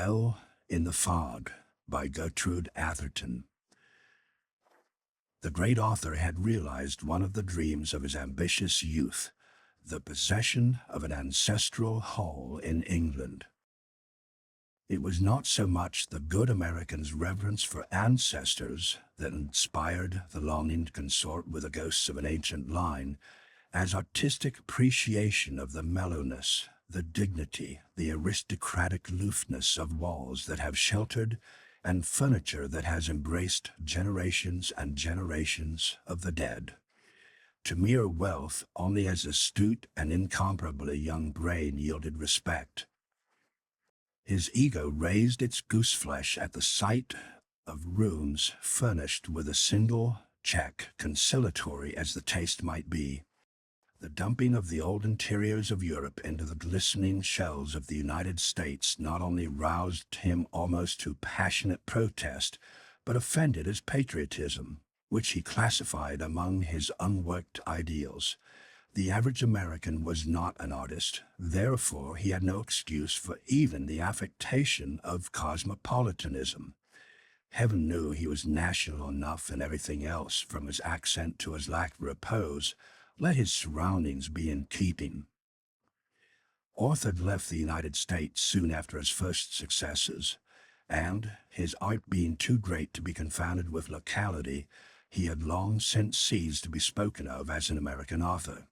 Dwell in the Fog by Gertrude Atherton. The great author had realized one of the dreams of his ambitious youth, the possession of an ancestral hall in England. It was not so much the good American's reverence for ancestors that inspired the longing to consort with the ghosts of an ancient line, as artistic appreciation of the mellowness, the dignity, the aristocratic aloofness of walls that have sheltered and furniture that has embraced generations and generations of the dead. To mere wealth, only as astute and incomparably young brain yielded respect. His ego raised its gooseflesh at the sight of rooms furnished with a single check, conciliatory as the taste might be. The dumping of the old interiors of Europe into the glistening shells of the United States not only roused him almost to passionate protest, but offended his patriotism, which he classified among his unworked ideals. The average American was not an artist, therefore he had no excuse for even the affectation of cosmopolitanism. Heaven knew he was national enough in everything else, from his accent to his lack of repose. Let his surroundings be in keeping. Orth had left the United States soon after his first successes, and, his art being too great to be confounded with locality, he had long since ceased to be spoken of as an American author.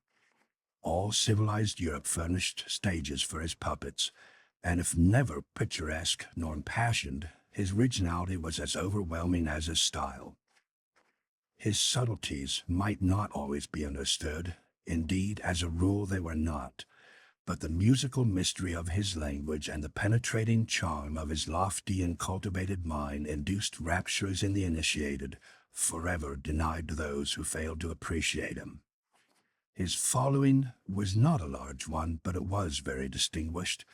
All civilized Europe furnished stages for his puppets, and if never picturesque nor impassioned, his originality was as overwhelming as his style. His subtleties might not always be understood, indeed, as a rule they were not, but the musical mystery of his language and the penetrating charm of his lofty and cultivated mind induced raptures in the initiated, forever denied to those who failed to appreciate him. His following was not a large one, but it was very distinguished.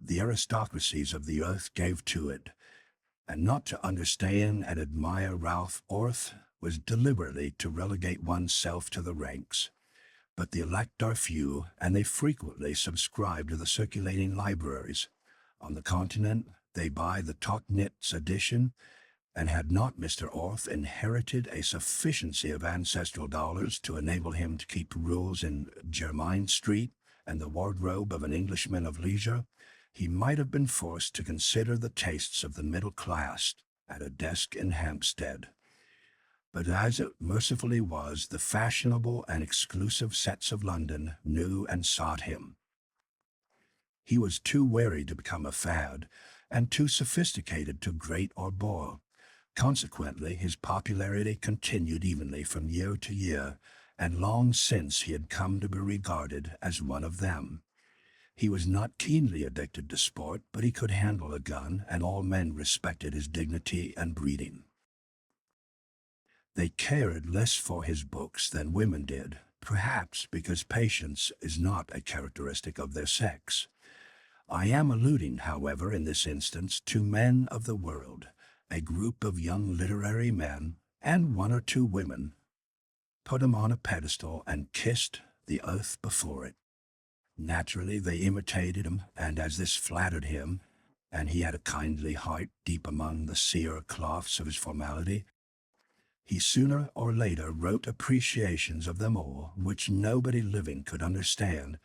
The aristocracies of the earth gave to it, and not to understand and admire Ralph Orth was deliberately to relegate oneself to the ranks. But the elect are few, and they frequently subscribe to the circulating libraries. On the continent, they buy the Tauchnitz edition, and had not Mr. Orth inherited a sufficiency of ancestral dollars to enable him to keep rules in Jermyn Street and the wardrobe of an Englishman of leisure, he might have been forced to consider the tastes of the middle class at a desk in Hampstead. But as it mercifully was, the fashionable and exclusive sets of London knew and sought him. He was too wary to become a fad, and too sophisticated to grate or bore. Consequently, his popularity continued evenly from year to year, and long since he had come to be regarded as one of them. He was not keenly addicted to sport, but he could handle a gun, and all men respected his dignity and breeding. They cared less for his books than women did, perhaps because patience is not a characteristic of their sex. I am alluding, however, in this instance to men of the world, a group of young literary men, and one or two women, put him on a pedestal and kissed the earth before it. Naturally, they imitated him, and as this flattered him, and he had a kindly heart deep among the sere cloths of his formality, he sooner or later wrote appreciations of them all, which nobody living could understand,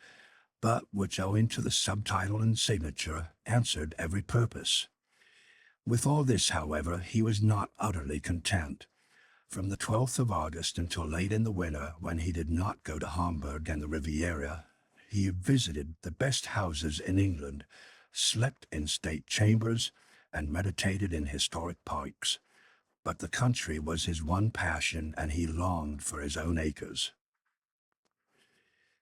but which, owing to the subtitle and signature, answered every purpose. With all this, however, he was not utterly content. From the 12th of August until late in the winter, when he did not go to Hamburg and the Riviera, he visited the best houses in England, slept in state chambers, and meditated in historic parks. But the country was his one passion, and he longed for his own acres.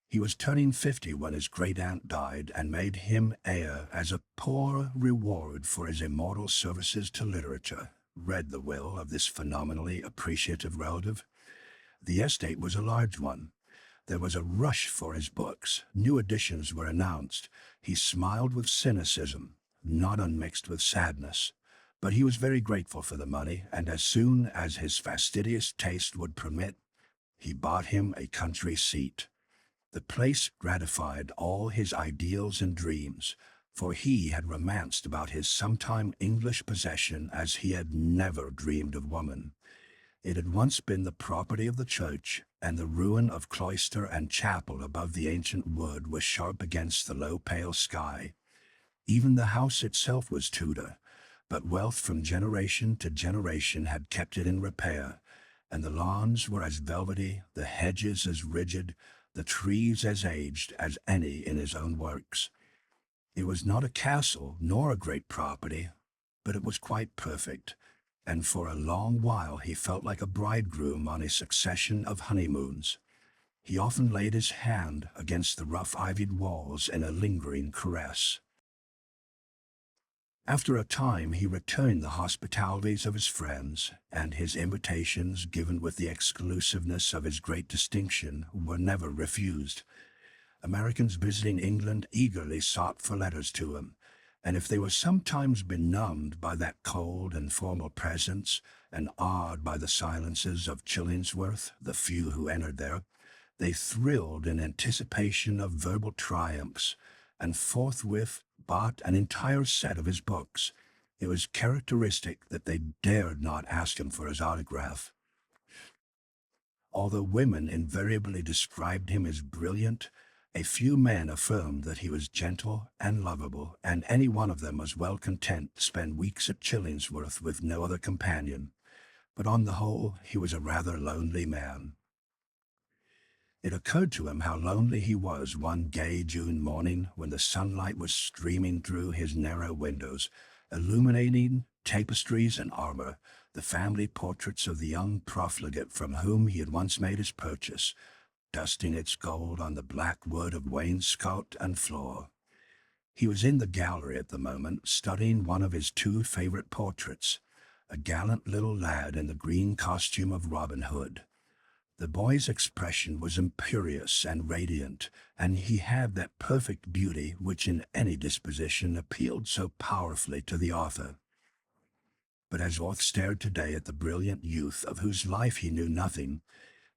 He was turning 50 when his great-aunt died and made him heir as a poor reward for his immortal services to literature. Read the will of this phenomenally appreciative relative. The estate was a large one. There was a rush for his books. New editions were announced. He smiled with cynicism, not unmixed with sadness. But he was very grateful for the money, and as soon as his fastidious taste would permit, he bought him a country seat. The place gratified all his ideals and dreams. for he had romanced about his sometime English possession as he had never dreamed of woman. It had once been the property of the church, and the ruin of cloister and chapel above the ancient wood was sharp against the low pale sky. Even the house itself was Tudor, but wealth from generation to generation had kept it in repair, and the lawns were as velvety, the hedges as rigid, the trees as aged as any in his own works. It was not a castle nor a great property, but it was quite perfect, and for a long while he felt like a bridegroom on a succession of honeymoons. He often laid his hand against the rough ivied walls in a lingering caress. After a time he returned the hospitalities of his friends, and his invitations, given with the exclusiveness of his great distinction, were never refused. Americans visiting England eagerly sought for letters to him, and if they were sometimes benumbed by that cold and formal presence, and awed by the silences of Chillingsworth, the few who entered there, they thrilled in anticipation of verbal triumphs, and forthwith bought an entire set of his books. It was characteristic that they dared not ask him for his autograph. Although women invariably described him as brilliant, a few men affirmed that he was gentle and lovable, and any one of them was well content to spend weeks at Chillingsworth with no other companion. But on the whole, he was a rather lonely man. It occurred to him how lonely he was one gay June morning when the sunlight was streaming through his narrow windows, illuminating tapestries and armor, the family portraits of the young profligate from whom he had once made his purchase, dusting its gold on the black wood of wainscot and floor. He was in the gallery at the moment, studying one of his two favorite portraits, a gallant little lad in the green costume of Robin Hood. The boy's expression was imperious and radiant, and he had that perfect beauty which in any disposition appealed so powerfully to the author. But as Orth stared today at the brilliant youth of whose life he knew nothing,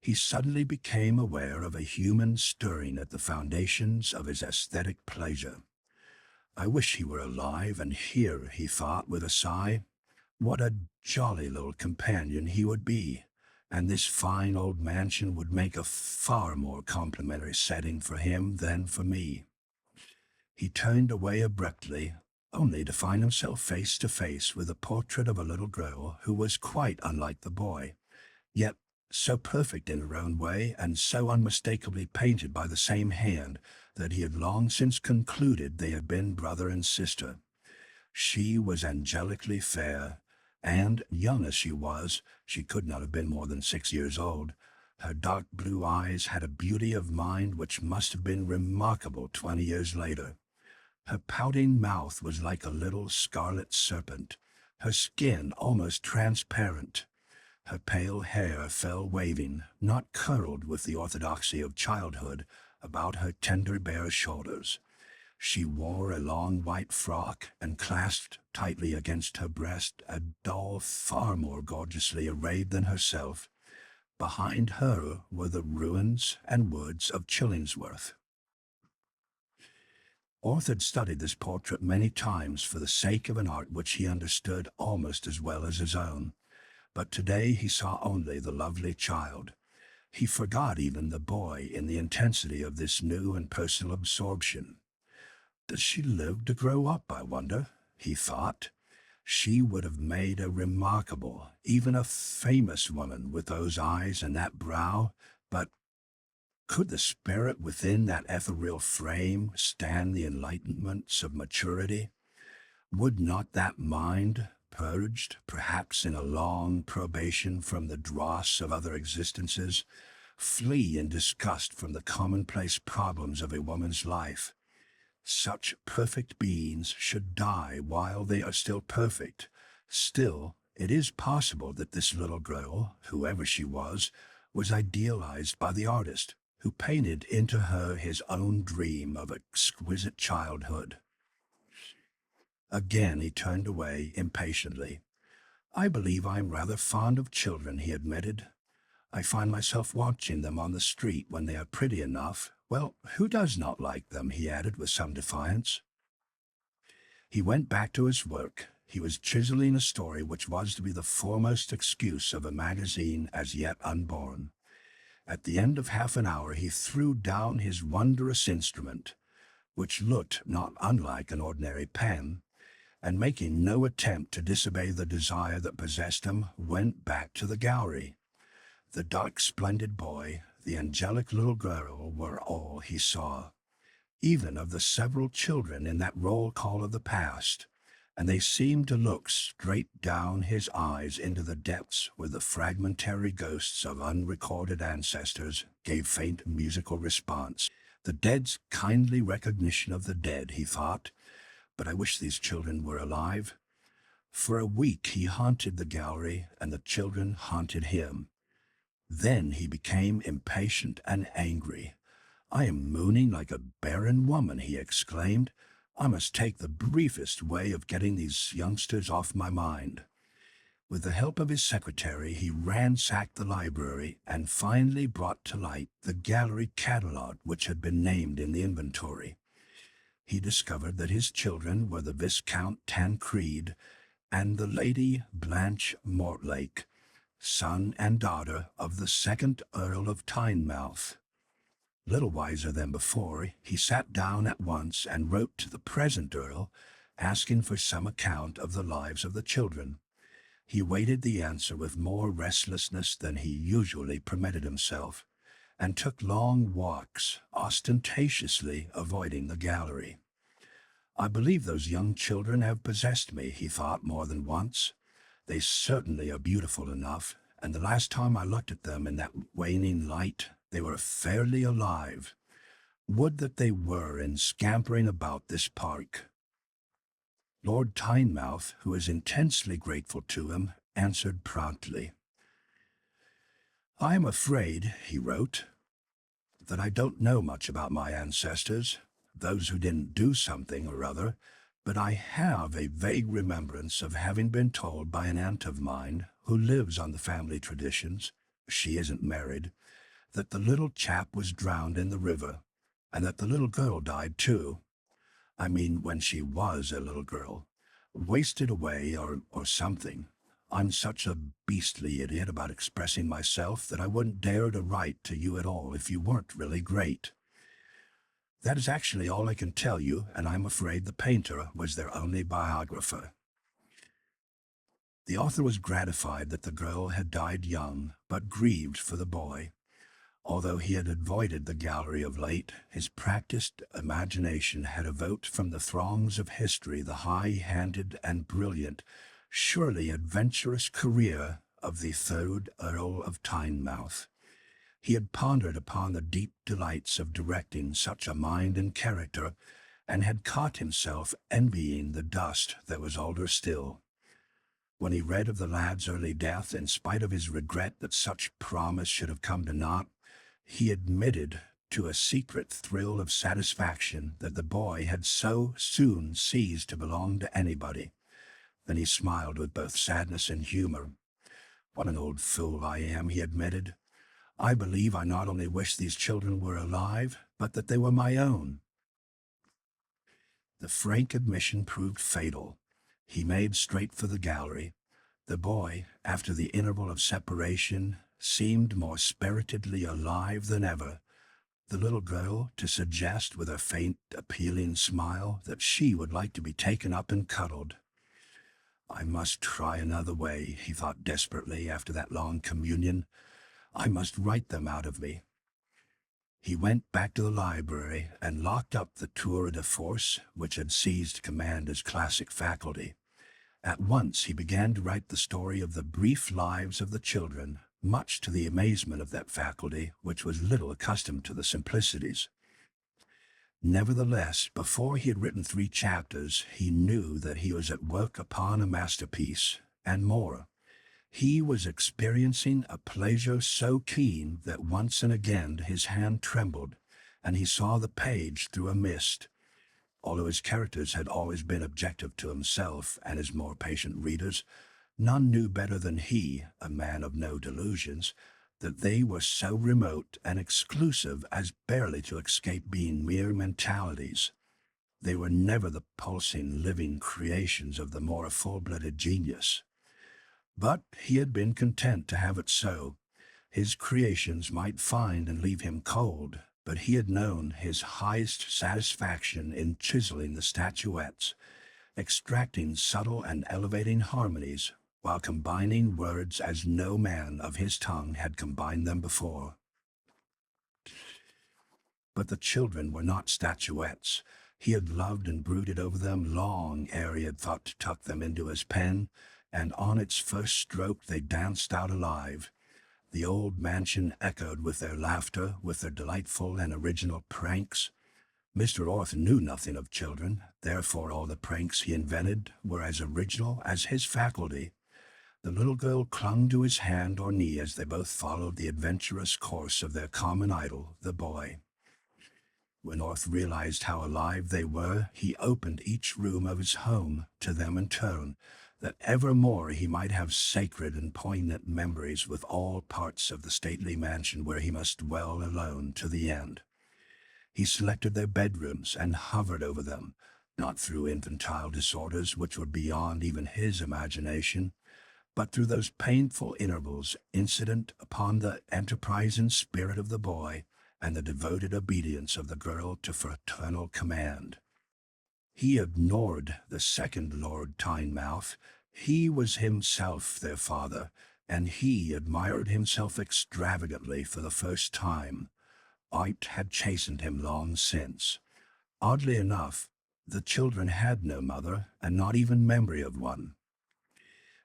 he suddenly became aware of a human stirring at the foundations of his aesthetic pleasure. I wish he were alive and here, he thought with a sigh. What a jolly little companion he would be, and this fine old mansion would make a far more complimentary setting for him than for me. He turned away abruptly, only to find himself face to face with a portrait of a little girl who was quite unlike the boy, yet so perfect in her own way and so unmistakably painted by the same hand that he had long since concluded they had been brother and sister. She was angelically fair, and, young as she was, she could not have been more than 6 years old. Her dark blue eyes had a beauty of mind which must have been remarkable 20 years later. Her pouting mouth was like a little scarlet serpent, her skin almost transparent. Her pale hair fell waving, not curled with the orthodoxy of childhood, about her tender bare shoulders. She wore a long white frock and clasped tightly against her breast a doll far more gorgeously arrayed than herself. Behind her were the ruins and woods of Chillingsworth. Orth had studied this portrait many times for the sake of an art which he understood almost as well as his own. But today he saw only the lovely child. He forgot even the boy in the intensity of this new and personal absorption. Does she live to grow up, I wonder? He thought. She would have made a remarkable, even a famous woman with those eyes and that brow, but could the spirit within that ethereal frame stand the enlightenments of maturity? Would not that mind, purged, perhaps in a long probation from the dross of other existences, flee in disgust from the commonplace problems of a woman's life? Such perfect beings should die while they are still perfect. Still, it is possible that this little girl, whoever she was idealized by the artist, who painted into her his own dream of exquisite childhood. Again he turned away impatiently. I believe I'm rather fond of children, he admitted. I find myself watching them on the street when they are pretty enough. Well, who does not like them, he added with some defiance. He went back to his work. He was chiseling a story which was to be the foremost excuse of a magazine as yet unborn. At the end of half an hour he threw down his wondrous instrument, which looked not unlike an ordinary pen, and making no attempt to disobey the desire that possessed him, went back to the gallery. The dark, splendid boy, the angelic little girl were all he saw, even of the several children in that roll call of the past, and they seemed to look straight down his eyes into the depths where the fragmentary ghosts of unrecorded ancestors gave faint musical response. The dead's kindly recognition of the dead, he thought, but I wish these children were alive. For a week he haunted the gallery, and the children haunted him. Then he became impatient and angry. "I am mooning like a barren woman," he exclaimed. "I must take the briefest way of getting these youngsters off my mind." With the help of his secretary, he ransacked the library and finally brought to light the gallery catalogue which had been named in the inventory. He discovered that his children were the Viscount Tancred and the Lady Blanche Mortlake, son and daughter of the second Earl of Tynemouth. Little wiser than before, he sat down at once and wrote to the present Earl, asking for some account of the lives of the children. He waited the answer with more restlessness than he usually permitted himself, and took long walks, ostentatiously avoiding the gallery. "I believe those young children have possessed me," he thought more than once. "They certainly are beautiful enough, and the last time I looked at them in that waning light, they were fairly alive. Would that they were and scampering about this park." Lord Tynemouth, who was intensely grateful to him, answered promptly. "I am afraid," he wrote, "that I don't know much about my ancestors, those who didn't do something or other, but I have a vague remembrance of having been told by an aunt of mine, who lives on the family traditions, she isn't married, that the little chap was drowned in the river, and that the little girl died too. I mean, when she was a little girl. Wasted away or something. I'm such a beastly idiot about expressing myself that I wouldn't dare to write to you at all if you weren't really great. That is actually all I can tell you, and I'm afraid the painter was their only biographer." The author was gratified that the girl had died young, but grieved for the boy. Although he had avoided the gallery of late, his practiced imagination had evoked from the throngs of history the high-handed and brilliant, surely adventurous career of the third Earl of Tynemouth. He had pondered upon the deep delights of directing such a mind and character, and had caught himself envying the dust that was older still. When he read of the lad's early death, in spite of his regret that such promise should have come to naught, he admitted to a secret thrill of satisfaction that the boy had so soon ceased to belong to anybody. Then he smiled with both sadness and humor. "What an old fool I am," he admitted. "I believe I not only wish these children were alive, but that they were my own." The frank admission proved fatal. He made straight for the gallery. The boy, after the interval of separation, seemed more spiritedly alive than ever. The little girl to suggest with a faint, appealing smile that she would like to be taken up and cuddled. "I must try another way," he thought desperately after that long communion. "I must write them out of me." He went back to the library and locked up the tour de force which had seized command as classic faculty. At once he began to write the story of the brief lives of the children, much to the amazement of that faculty which was little accustomed to the simplicities. Nevertheless, before he had written 3 chapters, he knew that he was at work upon a masterpiece, and more. He was experiencing a pleasure so keen that once and again his hand trembled, and he saw the page through a mist. Although his characters had always been objective to himself and his more patient readers, none knew better than he, a man of no delusions, that they were so remote and exclusive as barely to escape being mere mentalities. They were never the pulsing, living creations of the more full-blooded genius. But he had been content to have it so. His creations might find and leave him cold, but he had known his highest satisfaction in chiseling the statuettes, extracting subtle and elevating harmonies, while combining words as no man of his tongue had combined them before. But the children were not statuettes. He had loved and brooded over them long ere he had thought to tuck them into his pen, and on its first stroke they danced out alive. The old mansion echoed with their laughter, with their delightful and original pranks. Mr. Orth knew nothing of children, therefore all the pranks he invented were as original as his faculty. The little girl clung to his hand or knee as they both followed the adventurous course of their common idol, the boy. When Orth realized how alive they were, he opened each room of his home to them in turn, that evermore he might have sacred and poignant memories with all parts of the stately mansion where he must dwell alone to the end. He selected their bedrooms and hovered over them, not through infantile disorders which were beyond even his imagination, but through those painful intervals incident upon the enterprising spirit of the boy and the devoted obedience of the girl to fraternal command. He ignored the second Lord Tynemouth. He was himself their father, and he admired himself extravagantly for the first time. Art had chastened him long since. Oddly enough, the children had no mother, and not even memory of one.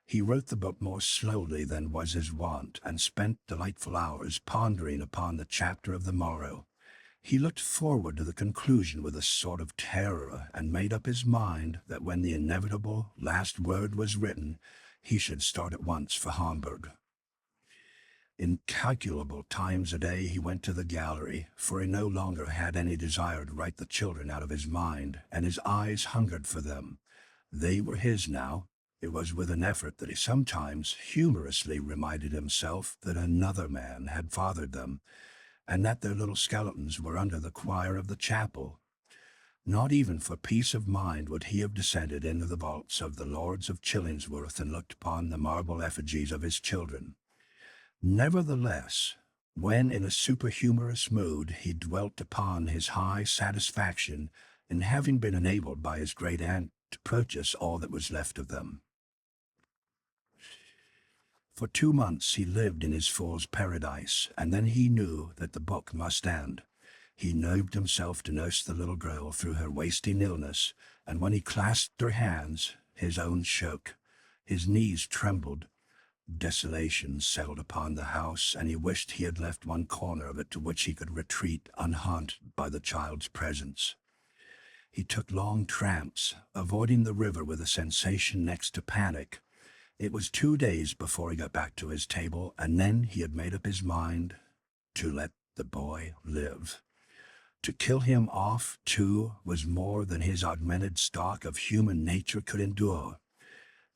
He wrote the book more slowly than was his wont, and spent delightful hours pondering upon the chapter of the morrow. He looked forward to the conclusion with a sort of terror, and made up his mind that when the inevitable last word was written, he should start at once for Hamburg. Incalculable times a day he went to the gallery, for he no longer had any desire to write the children out of his mind, and his eyes hungered for them. They were his now. It was with an effort that he sometimes humorously reminded himself that another man had fathered them, and that their little skeletons were under the choir of the chapel. Not even for peace of mind would he have descended into the vaults of the Lords of Chillingsworth and looked upon the marble effigies of his children. Nevertheless, when in a superhumorous mood he dwelt upon his high satisfaction in having been enabled by his great aunt to purchase all that was left of them. For 2 months he lived in his fool's paradise, and then he knew that the book must end. He nerved himself to nurse the little girl through her wasting illness, and when he clasped her hands, his own shook. His knees trembled. Desolation settled upon the house, and he wished he had left one corner of it to which he could retreat unhaunted by the child's presence. He took long tramps, avoiding the river with a sensation next to panic. It was 2 days before he got back to his table, and then he had made up his mind to let the boy live. To kill him off, too, was more than his augmented stock of human nature could endure.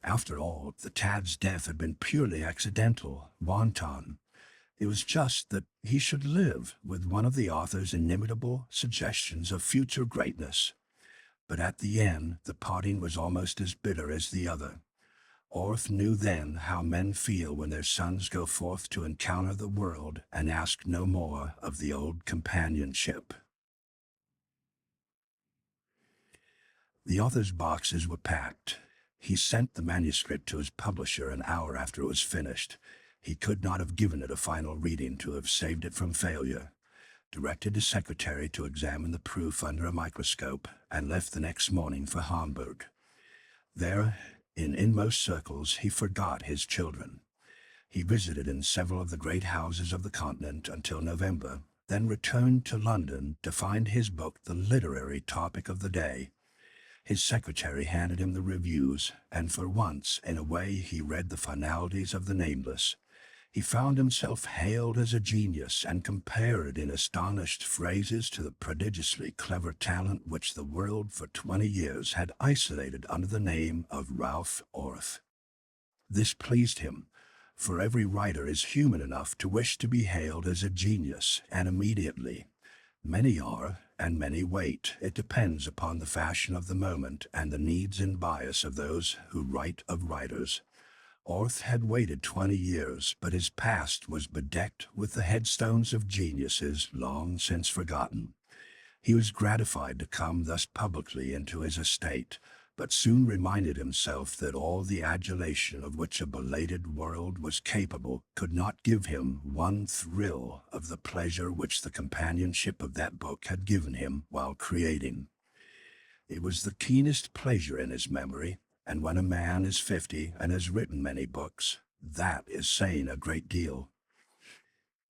After all, the tad's death had been purely accidental, wanton. It was just that he should live with one of the author's inimitable suggestions of future greatness. But at the end, the parting was almost as bitter as the other. Orth knew then how men feel when their sons go forth to encounter the world and ask no more of the old companionship. The author's boxes were packed. He sent the manuscript to his publisher an hour after it was finished. He could not have given it a final reading to have saved it from failure, directed his secretary to examine the proof under a microscope, and left the next morning for Hamburg. There, in inmost circles, he forgot his children. He visited in several of the great houses of the continent until November, then returned to London to find his book the literary topic of the day. His secretary handed him the reviews, and for once, in a way, he read the finalities of the nameless. He found himself hailed as a genius and compared in astonished phrases to the prodigiously clever talent which the world for 20 years had isolated under the name of Ralph Orth. This pleased him, for every writer is human enough to wish to be hailed as a genius, and immediately. Many are, and many wait. It depends upon the fashion of the moment and the needs and bias of those who write of writers. Orth had waited 20 years, but his past was bedecked with the headstones of geniuses long since forgotten. He was gratified to come thus publicly into his estate, but soon reminded himself that all the adulation of which a belated world was capable could not give him one thrill of the pleasure which the companionship of that book had given him while creating. It was the keenest pleasure in his memory, and when a man is 50 and has written many books, that is saying a great deal.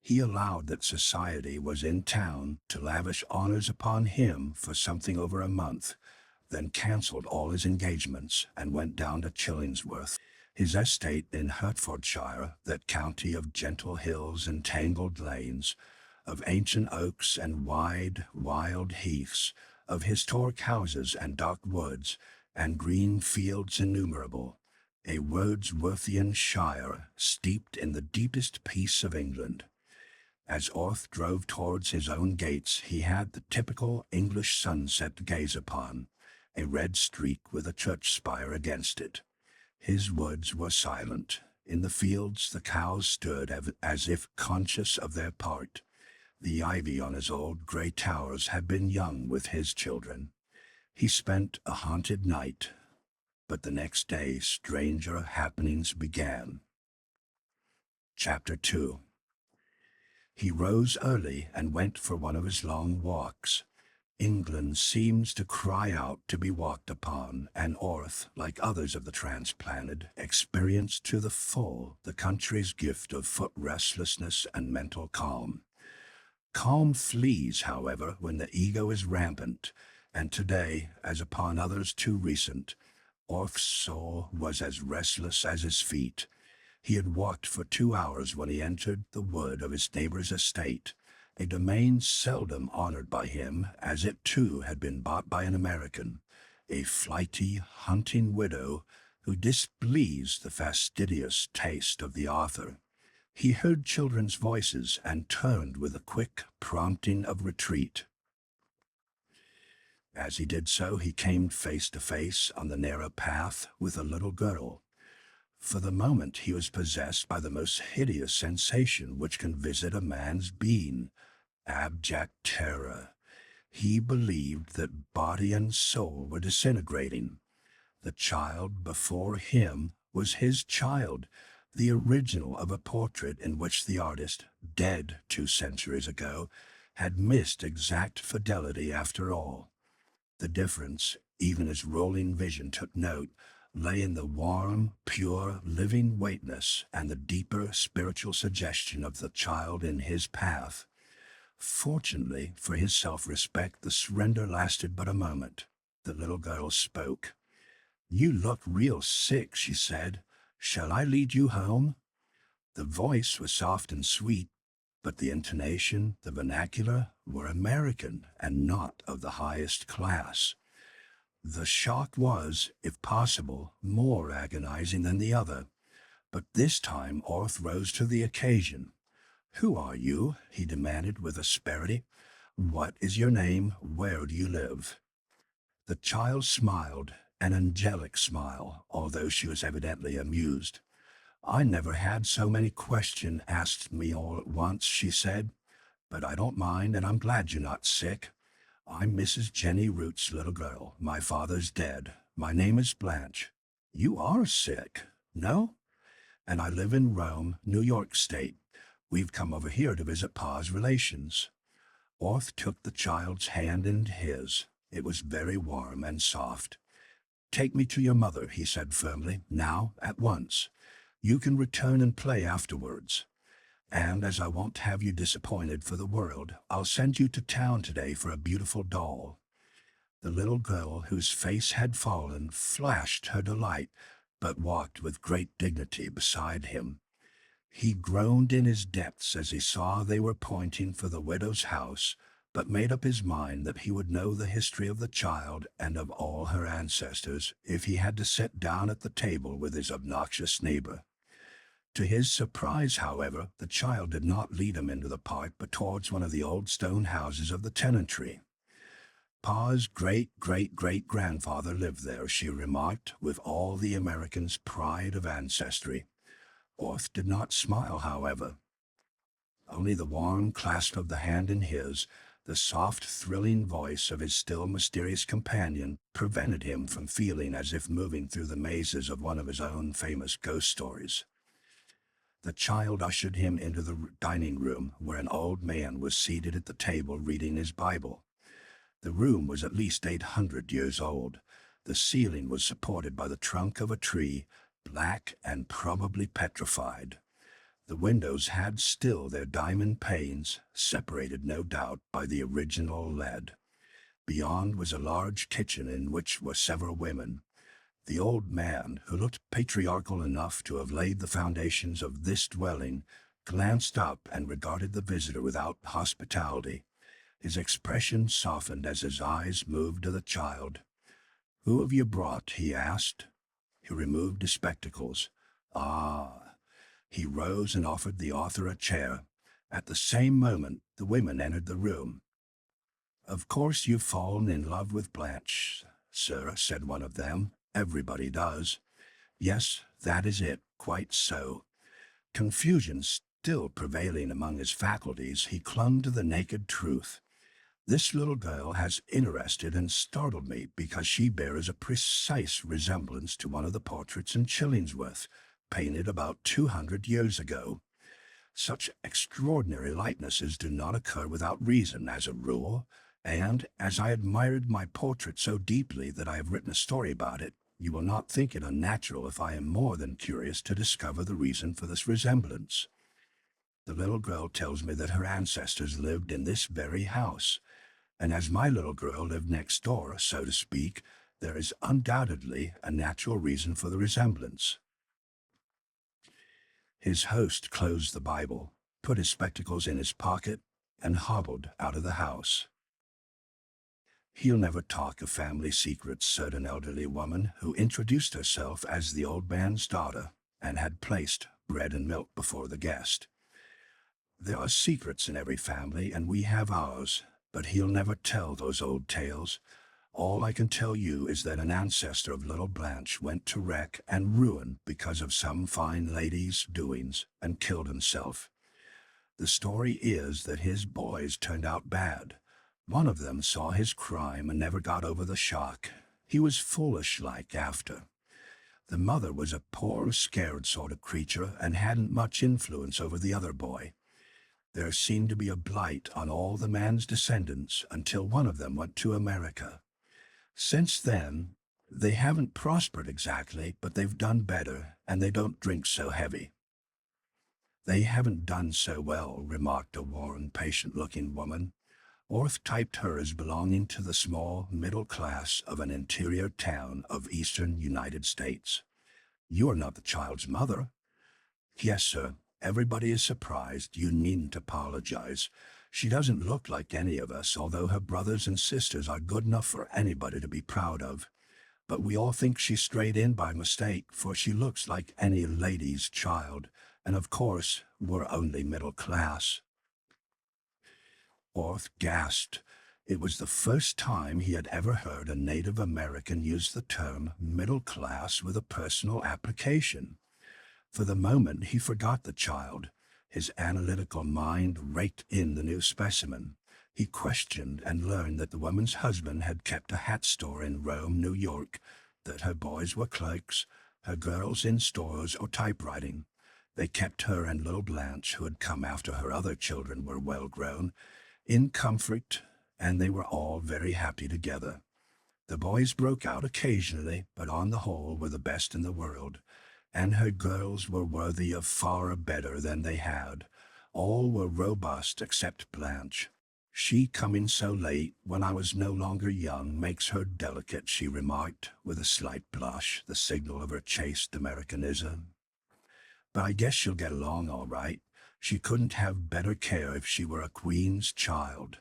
He allowed that society was in town to lavish honors upon him for something over a month, then cancelled all his engagements and went down to Chillingsworth, his estate in Hertfordshire, that county of gentle hills and tangled lanes, of ancient oaks and wide, wild heaths, of historic houses and dark woods, and green fields innumerable, a Wordsworthian shire steeped in the deepest peace of England. As Orth drove towards his own gates, he had the typical English sunset to gaze upon, a red streak with a church spire against it. His woods were silent. In the fields the cows stood as if conscious of their part. The ivy on his old grey towers had been young with his children. He spent a haunted night, but the next day stranger happenings began. Chapter 2. He rose early and went for one of his long walks. England seems to cry out to be walked upon, and Orth, like others of the transplanted, experienced to the full the country's gift of foot restlessness and mental calm. Calm flees, however, when the ego is rampant, and today, as upon others too recent, Orth's soul was as restless as his feet. He had walked for 2 hours when he entered the wood of his neighbor's estate, a domain seldom honored by him, as it too had been bought by an American, a flighty, hunting widow who displeased the fastidious taste of the author. He heard children's voices and turned with a quick prompting of retreat. As he did so, he came face to face on the narrow path with a little girl. For the moment he was possessed by the most hideous sensation which can visit a man's being, abject terror. He believed that body and soul were disintegrating. The child before him was his child, the original of a portrait in which the artist, dead 2 centuries ago, had missed exact fidelity after all. The difference, even as rolling vision took note, lay in the warm, pure, living waitness and the deeper spiritual suggestion of the child in his path. Fortunately for his self-respect, the surrender lasted but a moment. The little girl spoke. "You look real sick," she said. "Shall I lead you home?" The voice was soft and sweet, but the intonation, the vernacular, were American and not of the highest class. The shock was, if possible, more agonizing than the other, but this time Orth rose to the occasion. "Who are you?" he demanded with asperity. "What is your name? Where do you live?" The child smiled, an angelic smile, although she was evidently amused. "I never had so many questions asked me all at once," she said, "but I don't mind, and I'm glad you're not sick. I'm Mrs. Jenny Root's little girl. My father's dead. My name is Blanche." "You are sick?" "No? And I live in Rome, New York State. We've come over here to visit Pa's relations." Orth took the child's hand in his. It was very warm and soft. "Take me to your mother," he said firmly, "now, at once. You can return and play afterwards. And as I won't have you disappointed for the world, I'll send you to town today for a beautiful doll." The little girl, whose face had fallen, flashed her delight, but walked with great dignity beside him. He groaned in his depths as he saw they were pointing for the widow's house, but made up his mind that he would know the history of the child and of all her ancestors if he had to sit down at the table with his obnoxious neighbor. To his surprise, however, the child did not lead him into the park, but towards one of the old stone houses of the tenantry. Pa's great-great-great-grandfather lived there, she remarked, with all the American's pride of ancestry. Orth did not smile, however. Only the warm clasp of the hand in his, the soft, thrilling voice of his still mysterious companion, prevented him from feeling as if moving through the mazes of one of his own famous ghost stories. The child ushered him into the dining room, where an old man was seated at the table reading his Bible. The room was at least 800 years old. The ceiling was supported by the trunk of a tree, black and probably petrified. The windows had still their diamond panes, separated no doubt by the original lead. Beyond was a large kitchen in which were several women. The old man, who looked patriarchal enough to have laid the foundations of this dwelling, glanced up and regarded the visitor without hospitality. His expression softened as his eyes moved to the child. "Who have you brought?" he asked. He removed his spectacles. "Ah." He rose and offered the author a chair. At the same moment, the women entered the room. "Of course you've fallen in love with Blanche, sir," said one of them. "Everybody does." "Yes, that is it, quite so." Confusion still prevailing among his faculties, he clung to the naked truth. "This little girl has interested and startled me because she bears a precise resemblance to one of the portraits in Chillingsworth, painted about 200 years ago. Such extraordinary likenesses do not occur without reason, as a rule, and as I admired my portrait so deeply that I have written a story about it, you will not think it unnatural if I am more than curious to discover the reason for this resemblance. The little girl tells me that her ancestors lived in this very house, and as my little girl lived next door, so to speak, there is undoubtedly a natural reason for the resemblance." His host closed the Bible, put his spectacles in his pocket, and hobbled out of the house. "He'll never talk of family secrets," said an elderly woman who introduced herself as the old man's daughter and had placed bread and milk before the guest. "There are secrets in every family, and we have ours, but he'll never tell those old tales. All I can tell you is that an ancestor of little Blanche went to wreck and ruin because of some fine lady's doings and killed himself. The story is that his boys turned out bad. One of them saw his crime and never got over the shock. He was foolish-like after. The mother was a poor, scared sort of creature and hadn't much influence over the other boy. There seemed to be a blight on all the man's descendants until one of them went to America. Since then, they haven't prospered exactly, but they've done better, and they don't drink so heavy." "They haven't done so well," remarked a worn, patient-looking woman. Orth typed her as belonging to the small middle class of an interior town of eastern United States. "You are not the child's mother?" "Yes, sir. Everybody is surprised. You needn't apologize. She doesn't look like any of us, although her brothers and sisters are good enough for anybody to be proud of. But we all think she strayed in by mistake, for she looks like any lady's child, and of course, we're only middle class." Orth gasped. It was the first time he had ever heard a Native American use the term middle class with a personal application. For the moment, he forgot the child. His analytical mind raked in the new specimen. He questioned and learned that the woman's husband had kept a hat store in Rome, New York, that her boys were clerks, her girls in stores or typewriting. They kept her and little Blanche, who had come after her other children were well grown, in comfort, and they were all very happy together. The boys broke out occasionally, but on the whole were the best in the world, and her girls were worthy of far better than they had. All were robust except Blanche. "She coming so late, when I was no longer young, makes her delicate," she remarked, with a slight blush, the signal of her chaste Americanism. "But I guess she'll get along all right. She couldn't have better care if she were a queen's child."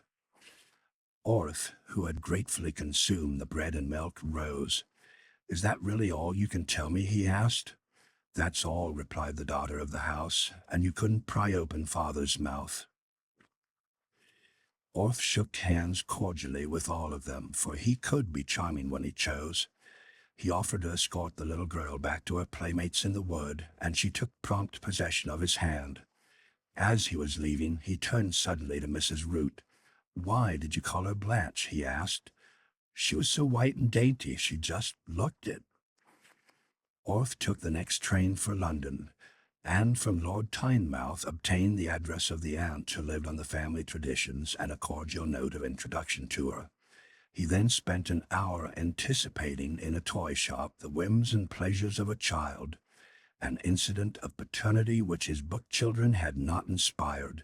Orth, who had gratefully consumed the bread and milk, rose. "Is that really all you can tell me?" he asked. "That's all," replied the daughter of the house, "and you couldn't pry open father's mouth." Orth shook hands cordially with all of them, for he could be charming when he chose. He offered to escort the little girl back to her playmates in the wood, and she took prompt possession of his hand. As he was leaving, he turned suddenly to Mrs. Root. "Why did you call her Blanche?" he asked. "She was so white and dainty, she just looked it." Orth took the next train for London, and from Lord Tynemouth obtained the address of the aunt who lived on the family traditions and a cordial note of introduction to her. He then spent an hour anticipating in a toy shop the whims and pleasures of a child, an incident of paternity which his book children had not inspired.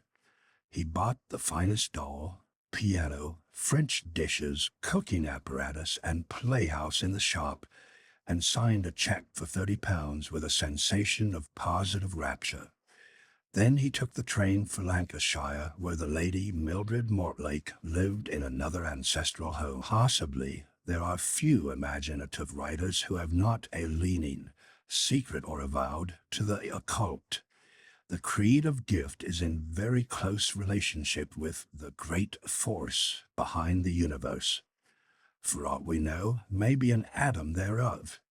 He bought the finest doll, piano, French dishes, cooking apparatus, and playhouse in the shop, and signed a check for £30 with a sensation of positive rapture. Then he took the train for Lancashire, where the Lady Mildred Mortlake lived in another ancestral home. Possibly there are few imaginative writers who have not a leaning, secret or avowed, to the occult. The creative gift is in very close relationship with the great force behind the universe. For aught we know, may be an atom thereof.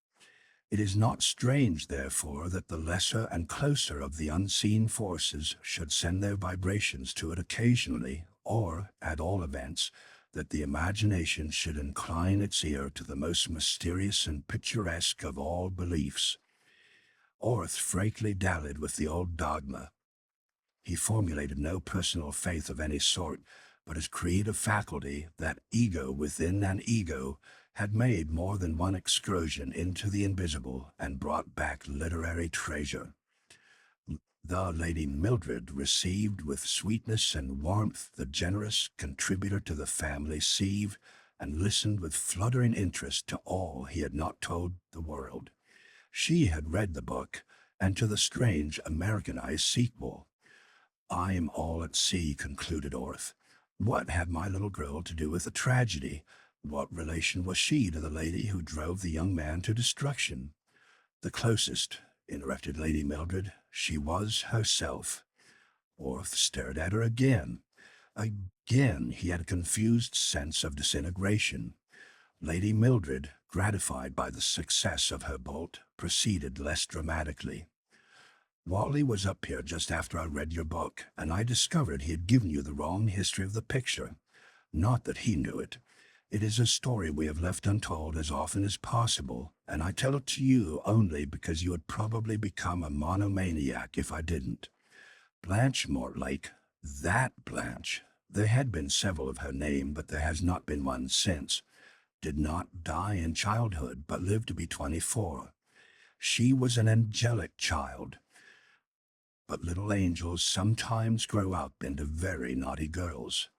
It is not strange, therefore, that the lesser and closer of the unseen forces should send their vibrations to it occasionally, or, at all events, that the imagination should incline its ear to the most mysterious and picturesque of all beliefs. Orth frankly dallied with the old dogma. He formulated no personal faith of any sort, but his creative faculty, that ego within an ego, had made more than one excursion into the invisible and brought back literary treasure. The Lady Mildred received with sweetness and warmth the generous contributor to the family sieve, and listened with fluttering interest to all he had not told the world. She had read the book, and to the strange Americanized sequel. "I am all at sea," concluded Orth. "What had my little girl to do with the tragedy? What relation was she to the lady who drove the young man to destruction?" "The closest," interrupted Lady Mildred. "She was herself." Orth stared at her again. Again he had a confused sense of disintegration. Lady Mildred, gratified by the success of her bolt, proceeded less dramatically. "Wally was up here just after I read your book, and I discovered he had given you the wrong history of the picture. Not that he knew it. It is a story we have left untold as often as possible, and I tell it to you only because you would probably become a monomaniac if I didn't. Blanche Mortlake, that Blanche, there had been several of her name, but there has not been one since, did not die in childhood, but lived to be 24. She was an angelic child. But little angels sometimes grow up into very naughty girls.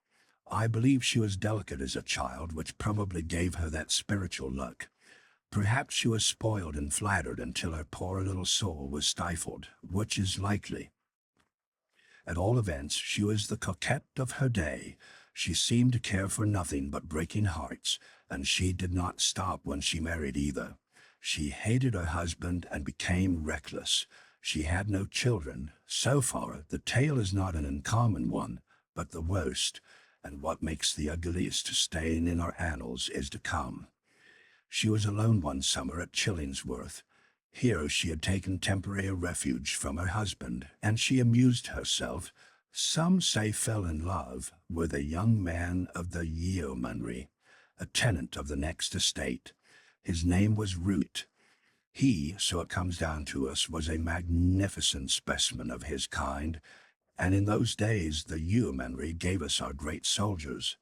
I believe she was delicate as a child, which probably gave her that spiritual look. Perhaps she was spoiled and flattered until her poor little soul was stifled, which is likely. At all events, she was the coquette of her day. She seemed to care for nothing but breaking hearts, and she did not stop when she married either. She hated her husband and became reckless. She had no children. So far, the tale is not an uncommon one, but the worst, and what makes the ugliest stain in our annals is to come. She was alone one summer at Chillingsworth. Here she had taken temporary refuge from her husband, and she amused herself, some say fell in love, with a young man of the yeomanry, a tenant of the next estate. His name was Root. He, so it comes down to us, was a magnificent specimen of his kind, and in those days the yeomanry gave us our great soldiers.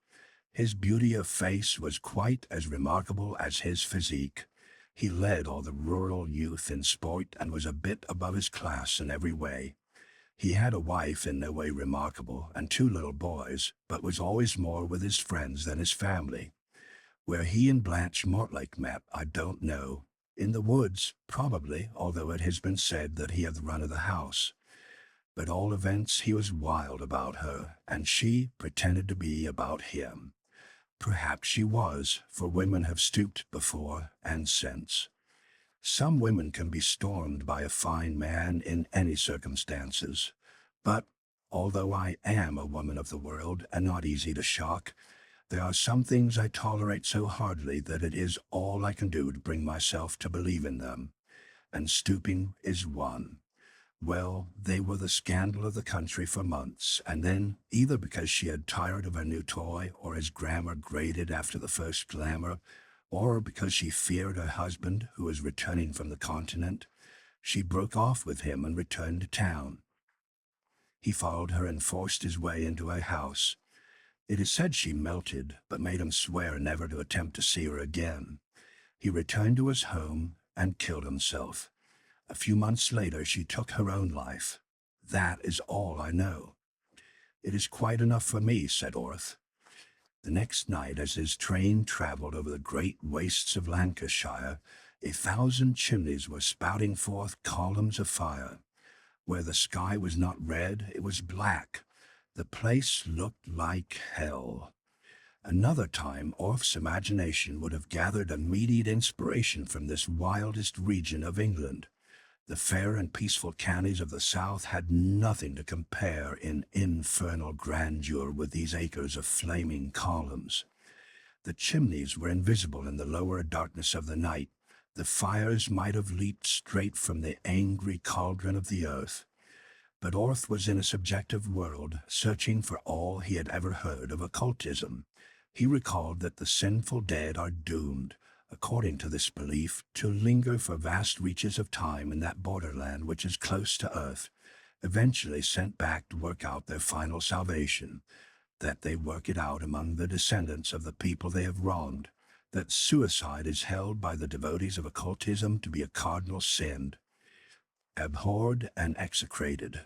His beauty of face was quite as remarkable as his physique. He led all the rural youth in sport and was a bit above his class in every way. He had a wife in no way remarkable and 2 little boys, but was always more with his friends than his family. Where he and Blanche Mortlake met, I don't know. In the woods, probably, although it has been said that he had the run of the house. But at all events, he was wild about her, and she pretended to be about him. Perhaps she was, for women have stooped before and since. Some women can be stormed by a fine man in any circumstances, but Although I am a woman of the world and not easy to shock, there are some things I tolerate so hardly that it is all I can do to bring myself to believe in them, and stooping is one. Well, they were the scandal of the country for months, and then, either because she had tired of her new toy, or his grammar graded after the first glamour, or because she feared her husband, who was returning from the continent, she broke off with him and returned to town. He followed her and forced his way into her house. It is said she melted, but made him swear never to attempt to see her again. He returned to his home and killed himself. A few months later, she took her own life. That is all I know. It is quite enough for me, said Orth. The next night, as his train traveled over the great wastes of Lancashire, 1,000 chimneys were spouting forth columns of fire. Where the sky was not red, it was black. The place looked like hell. Another time, Orth's imagination would have gathered immediate inspiration from this wildest region of England. The fair and peaceful counties of the south had nothing to compare in infernal grandeur with these acres of flaming columns. The chimneys were invisible in the lower darkness of the night. The fires might have leaped straight from the angry cauldron of the earth. But Orth was in a subjective world, searching for all he had ever heard of occultism. He recalled that the sinful dead are doomed, according to this belief, to linger for vast reaches of time in that borderland which is close to earth, eventually sent back to work out their final salvation, that they work it out among the descendants of the people they have wronged, that suicide is held by the devotees of occultism to be a cardinal sin, abhorred and execrated.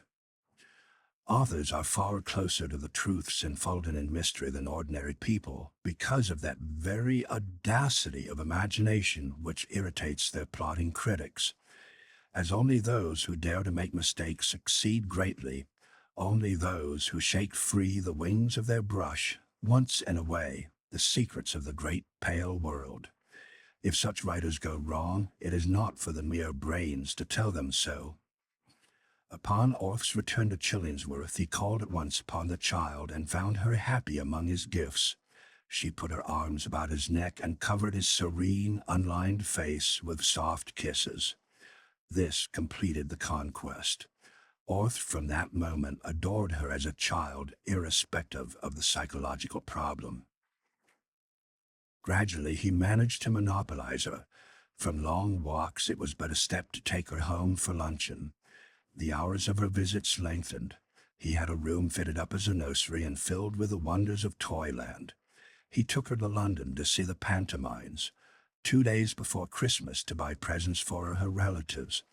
Authors are far closer to the truths enfolded in mystery than ordinary people because of that very audacity of imagination which irritates their plotting critics. As only those who dare to make mistakes succeed greatly, only those who shake free the wings of their brush, once in a way, the secrets of the great pale world. If such writers go wrong, it is not for the mere brains to tell them so. Upon Orth's return to Chillingsworth, he called at once upon the child and found her happy among his gifts. She put her arms about his neck and covered his serene, unlined face with soft kisses. This completed the conquest. Orth from that moment adored her as a child, irrespective of the psychological problem. Gradually he managed to monopolize her. From long walks it was but a step to take her home for luncheon. The hours of her visits lengthened. He had a room fitted up as a nursery and filled with the wonders of Toyland. He took her to London to see the pantomimes, 2 days before Christmas to buy presents for her relatives,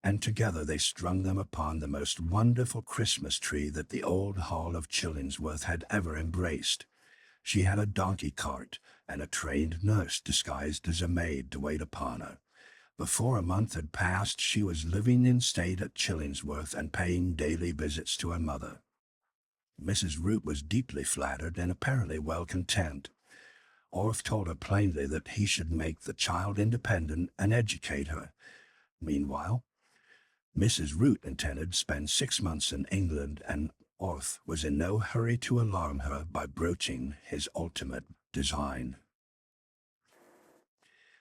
and together they strung them upon the most wonderful Christmas tree that the old hall of Chillingsworth had ever embraced. She had a donkey cart and a trained nurse disguised as a maid to wait upon her. Before a month had passed, she was living in state at Chillingsworth and paying daily visits to her mother. Mrs. Root was deeply flattered and apparently well content. Orth told her plainly that he should make the child independent and educate her. Meanwhile, Mrs. Root intended to spend 6 months in England, and Orth was in no hurry to alarm her by broaching his ultimate design.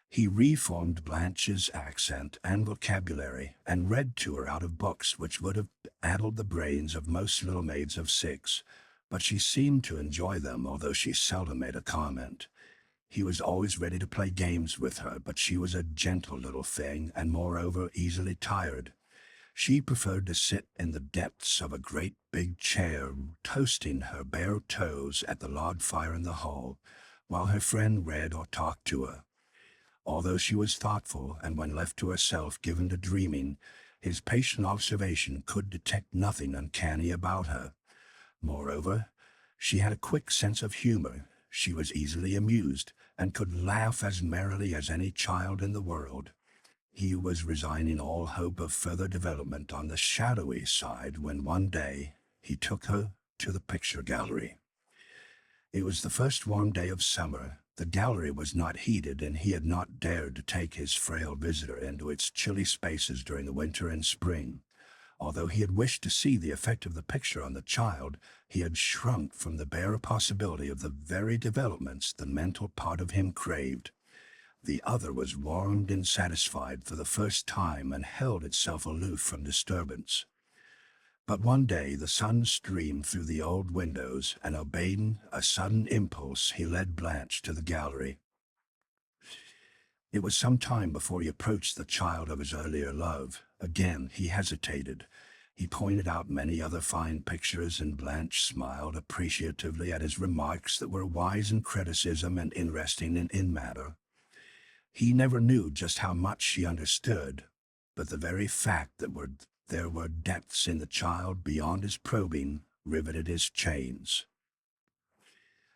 He reformed Blanche's accent and vocabulary and read to her out of books which would have addled the brains of most little maids of 6, but she seemed to enjoy them, although she seldom made a comment. He was always ready to play games with her, but she was a gentle little thing and moreover easily tired. She preferred to sit in the depths of a great big chair, toasting her bare toes at the log fire in the hall, while her friend read or talked to her. Although she was thoughtful and when left to herself given to dreaming, his patient observation could detect nothing uncanny about her. Moreover, she had a quick sense of humor. She was easily amused and could laugh as merrily as any child in the world. He was resigning all hope of further development on the shadowy side when one day he took her to the picture gallery. It was the first warm day of summer. The gallery was not heated, and he had not dared to take his frail visitor into its chilly spaces during the winter and spring. Although he had wished to see the effect of the picture on the child, he had shrunk from the bare possibility of the very developments the mental part of him craved. The other was warmed and satisfied for the first time and held itself aloof from disturbance. But one day the sun streamed through the old windows, and obeying a sudden impulse, he led Blanche to the gallery. It was some time before he approached the child of his earlier love. Again he hesitated. He pointed out many other fine pictures, and Blanche smiled appreciatively at his remarks that were wise in criticism and interesting in matter. He never knew just how much she understood, but the very fact that there were depths in the child beyond his probing riveted his chains.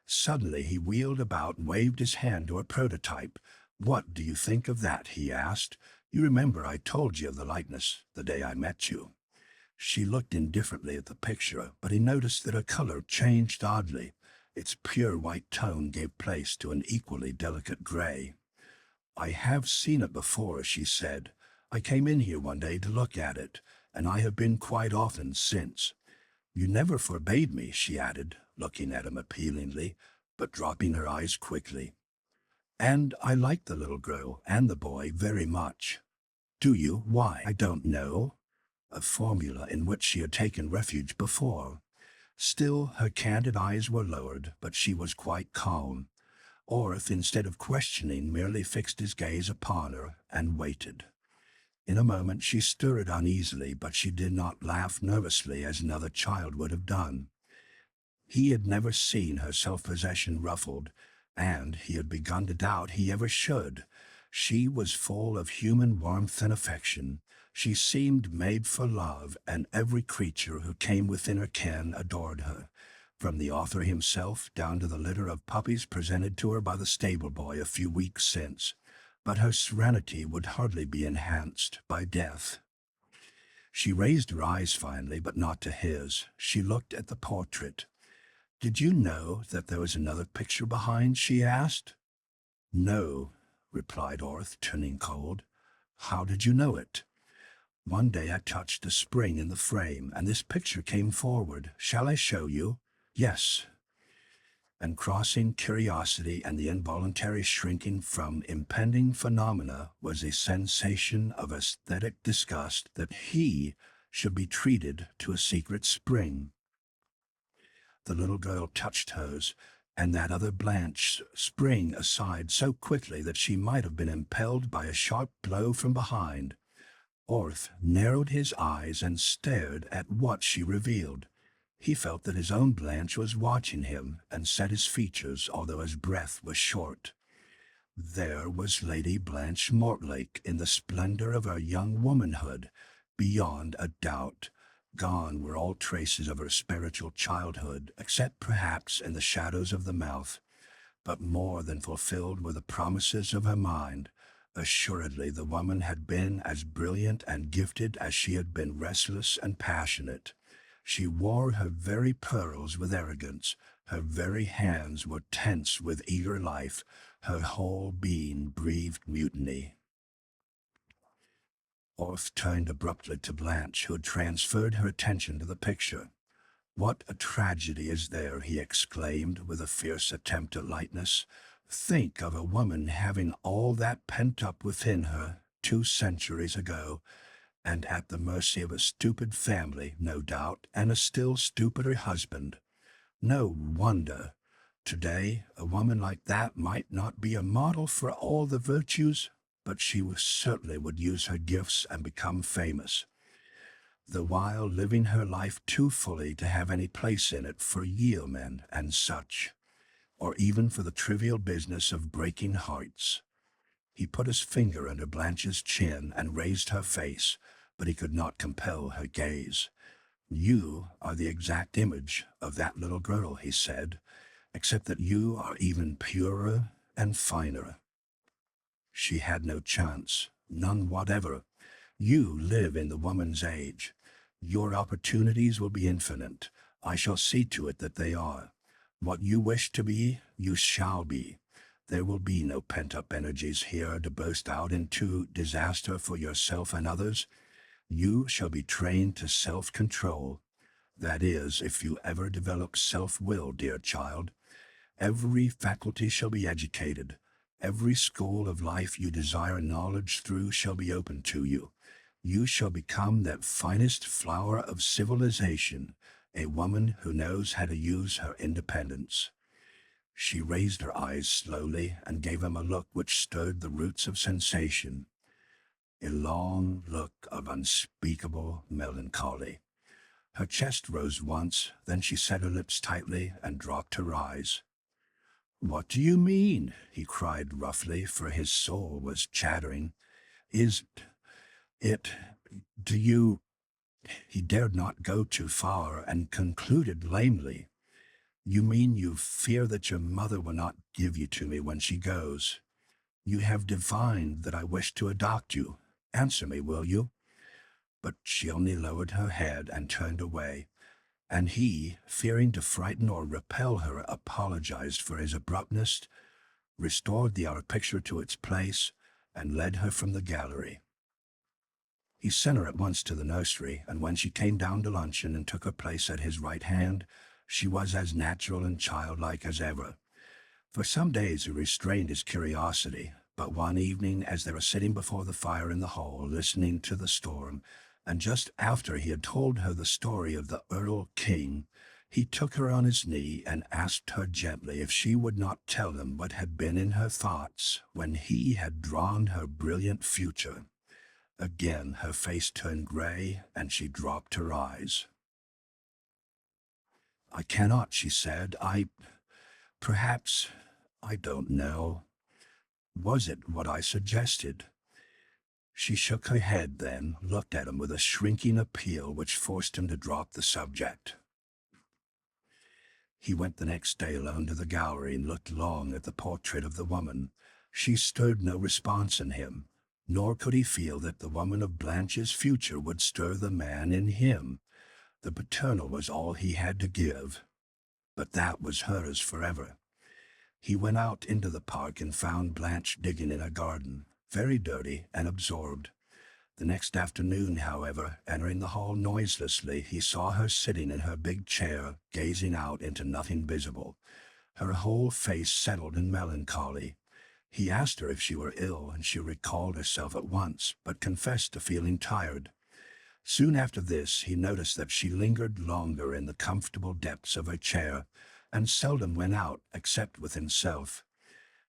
Suddenly he wheeled about and waved his hand to a prototype. "What do you think of that?" he asked. "You remember I told you of the likeness the day I met you." She looked indifferently at the picture, but he noticed that her color changed oddly. Its pure white tone gave place to an equally delicate gray. "I have seen it before," she said. "I came in here one day to look at it, and I have been quite often since." "You never forbade me," she added, looking at him appealingly, but dropping her eyes quickly. "And I like the little girl and the boy very much." "Do you? Why?" "I don't know." A formula in which she had taken refuge before. Still, her candid eyes were lowered, but she was quite calm. Orth, instead of questioning, merely fixed his gaze upon her and waited. In a moment she stirred uneasily, but she did not laugh nervously as another child would have done. He had never seen her self-possession ruffled, and he had begun to doubt he ever should. She was full of human warmth and affection. She seemed made for love, and every creature who came within her ken adored her, from the author himself down to the litter of puppies presented to her by the stable boy a few weeks since. But her serenity would hardly be enhanced by death. She raised her eyes finally, but not to his. She looked at the portrait. "Did you know that there was another picture behind?" she asked. "No," replied Orth, turning cold. "How did you know it?" "One day I touched a spring in the frame, and this picture came forward. Shall I show you?" "Yes." And crossing curiosity and the involuntary shrinking from impending phenomena was a sensation of aesthetic disgust that he should be treated to a secret spring. The little girl touched hers, and that other Blanche sprang aside so quickly that she might have been impelled by a sharp blow from behind. Orth narrowed his eyes and stared at what she revealed. He felt that his own Blanche was watching him, and set his features, although his breath was short. There was Lady Blanche Mortlake in the splendor of her young womanhood, beyond a doubt. Gone were all traces of her spiritual childhood, except perhaps in the shadows of the mouth. But more than fulfilled were the promises of her mind. Assuredly the woman had been as brilliant and gifted as she had been restless and passionate. She wore her very pearls with arrogance. Her very hands were tense with eager life. Her whole being breathed mutiny. Orth turned abruptly to Blanche, who had transferred her attention to the picture. "What a tragedy is there," he exclaimed with a fierce attempt at lightness. "Think of a woman having all that pent up within her 2 centuries ago, and at the mercy of a stupid family, no doubt, and a still stupider husband. No wonder. Today, a woman like that might not be a model for all the virtues, but she certainly would use her gifts and become famous, the while living her life too fully to have any place in it for yeomen and such, or even for the trivial business of breaking hearts." He put his finger under Blanche's chin and raised her face, but he could not compel her gaze. "You are the exact image of that little girl," he said, "except that you are even purer and finer." She had no chance, none whatever. You live in the woman's age. Your opportunities will be infinite. I shall see to it that they are. What you wish to be, you shall be. There will be no pent-up energies here to burst out into disaster for yourself and others. You shall be trained to self-control. That is, if you ever develop self-will, dear child. Every faculty shall be educated. Every school of life you desire knowledge through shall be open to you. You shall become that finest flower of civilization, a woman who knows how to use her independence. She raised her eyes slowly and gave him a look which stirred the roots of sensation, a long look of unspeakable melancholy. Her chest rose once, then she set her lips tightly and dropped her eyes. "What do you mean?" he cried roughly, for his soul was chattering. "Is it, do you—" He dared not go too far and concluded lamely, "You mean you fear that your mother will not give you to me when she goes. You have divined that I wish to adopt you. Answer me, will you?" But she only lowered her head and turned away, and he, fearing to frighten or repel her, apologized for his abruptness, restored the art picture to its place, and led her from the gallery. He sent her at once to the nursery, and when she came down to luncheon and took her place at his right hand, she was as natural and childlike as ever. For some days he restrained his curiosity, but one evening, as they were sitting before the fire in the hall, listening to the storm, and just after he had told her the story of the Earl King, he took her on his knee and asked her gently if she would not tell him what had been in her thoughts when he had drawn her brilliant future. Again her face turned gray, and she dropped her eyes. "I cannot," she said. Perhaps, I don't know. Was it what I suggested?" She shook her head then, looked at him with a shrinking appeal which forced him to drop the subject. He went the next day alone to the gallery and looked long at the portrait of the woman. She stirred no response in him, nor could he feel that the woman of Blanche's future would stir the man in him. The paternal was all he had to give, but that was hers forever. He went out into the park and found Blanche digging in her garden, very dirty and absorbed. The next afternoon, however, entering the hall noiselessly, he saw her sitting in her big chair, gazing out into nothing visible, her whole face settled in melancholy. He asked her if she were ill, and she recalled herself at once, but confessed to feeling tired. Soon after this, he noticed that she lingered longer in the comfortable depths of her chair, and seldom went out except with himself.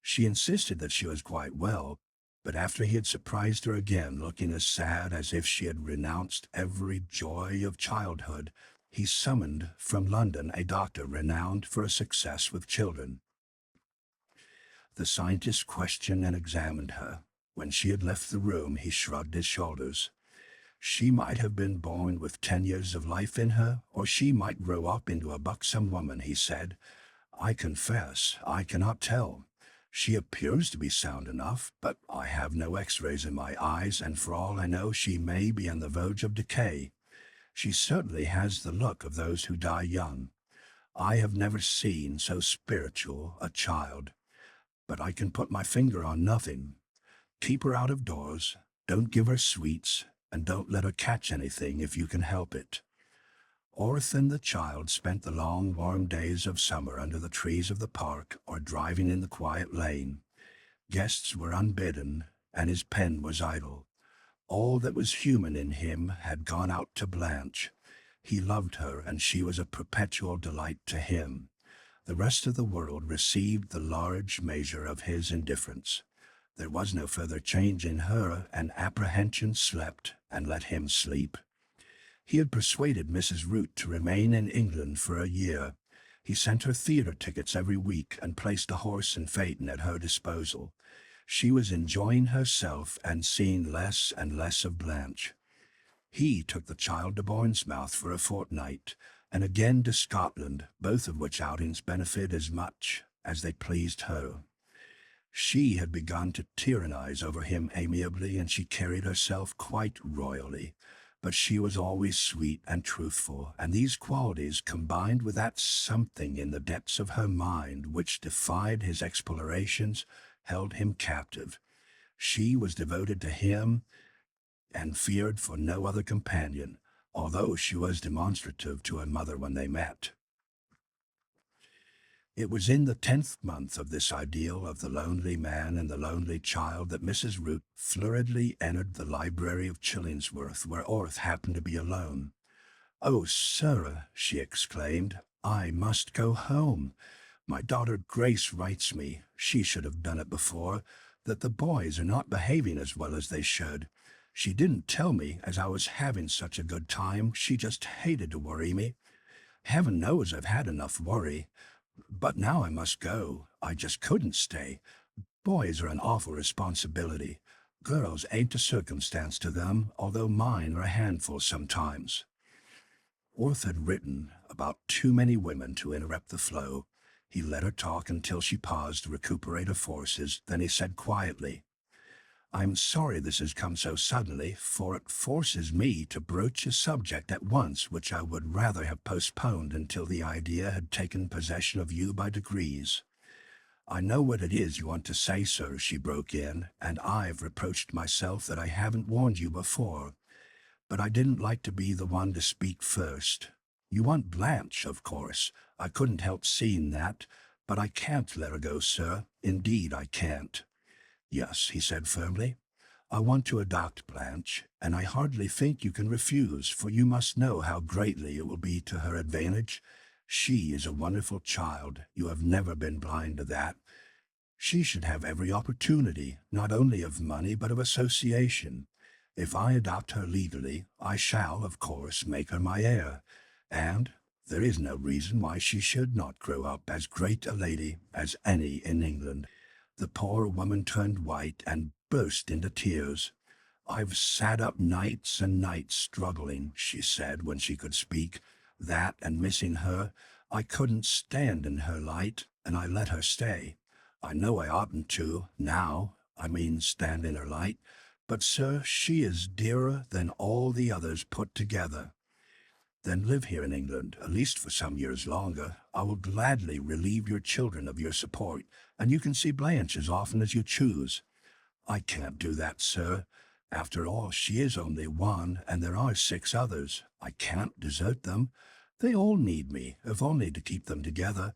She insisted that she was quite well, but after he had surprised her again, looking as sad as if she had renounced every joy of childhood, he summoned from London a doctor renowned for a success with children. The scientist questioned and examined her. When she had left the room, he shrugged his shoulders. She might have been born with 10 years of life in her, or she might grow up into a buxom woman, he said. I confess, I cannot tell. She appears to be sound enough, but I have no x-rays in my eyes, and for all I know, she may be on the verge of decay. She certainly has the look of those who die young. I have never seen so spiritual a child. But I can put my finger on nothing. Keep her out of doors, don't give her sweets, and don't let her catch anything if you can help it. Orth and the child spent the long, warm days of summer under the trees of the park or driving in the quiet lane. Guests were unbidden, and his pen was idle. All that was human in him had gone out to Blanche. He loved her, and she was a perpetual delight to him. The rest of the world received the large measure of his indifference. There was no further change in her, and apprehension slept and let him sleep. He had persuaded Mrs. Root to remain in England for a year. He sent her theater tickets every week and placed a horse and phaeton at her disposal. She was enjoying herself and seeing less and less of Blanche. He took the child to Bournemouth for a fortnight, and again to Scotland, both of which outings benefited as much as they pleased her. She had begun to tyrannize over him amiably, and she carried herself quite royally. But she was always sweet and truthful, and these qualities, combined with that something in the depths of her mind which defied his explorations, held him captive. She was devoted to him, and feared for no other companion, although she was demonstrative to her mother when they met. It was in the 10th month of this ideal of the lonely man and the lonely child that Mrs. Root flurriedly entered the library of Chillingsworth, where Orth happened to be alone. "Oh, sir," she exclaimed, "I must go home. My daughter Grace writes me, she should have done it before, that the boys are not behaving as well as they should. She didn't tell me as I was having such a good time. She just hated to worry me. Heaven knows I've had enough worry. But now I must go. I just couldn't stay. Boys are an awful responsibility. Girls ain't a circumstance to them, although mine are a handful sometimes." Orth had written about too many women to interrupt the flow. He let her talk until she paused to recuperate her forces. Then he said quietly, "I'm sorry this has come so suddenly, for it forces me to broach a subject at once which I would rather have postponed until the idea had taken possession of you by degrees." "I know what it is you want to say, sir," she broke in, "and I've reproached myself that I haven't warned you before. But I didn't like to be the one to speak first. You want Blanche, of course. I couldn't help seeing that, but I can't let her go, sir. Indeed, I can't." "Yes," he said firmly, "I want to adopt Blanche, and I hardly think you can refuse, for you must know how greatly it will be to her advantage. She is a wonderful child. You have never been blind to that. She should have every opportunity, not only of money, but of association. If I adopt her legally, I shall, of course, make her my heir, and there is no reason why she should not grow up as great a lady as any in England." The poor woman turned white and burst into tears. "I've sat up nights and nights struggling," she said when she could speak. "That and missing her, I couldn't stand in her light, and I let her stay. I know I oughtn't to, now, I mean stand in her light, but, sir, she is dearer than all the others put together." "Then live here in England, at least for some years longer. I will gladly relieve your children of your support, and you can see Blanche as often as you choose." "I can't do that, sir. After all, she is only one, and there are 6 others. I can't desert them. They all need me, if only to keep them together.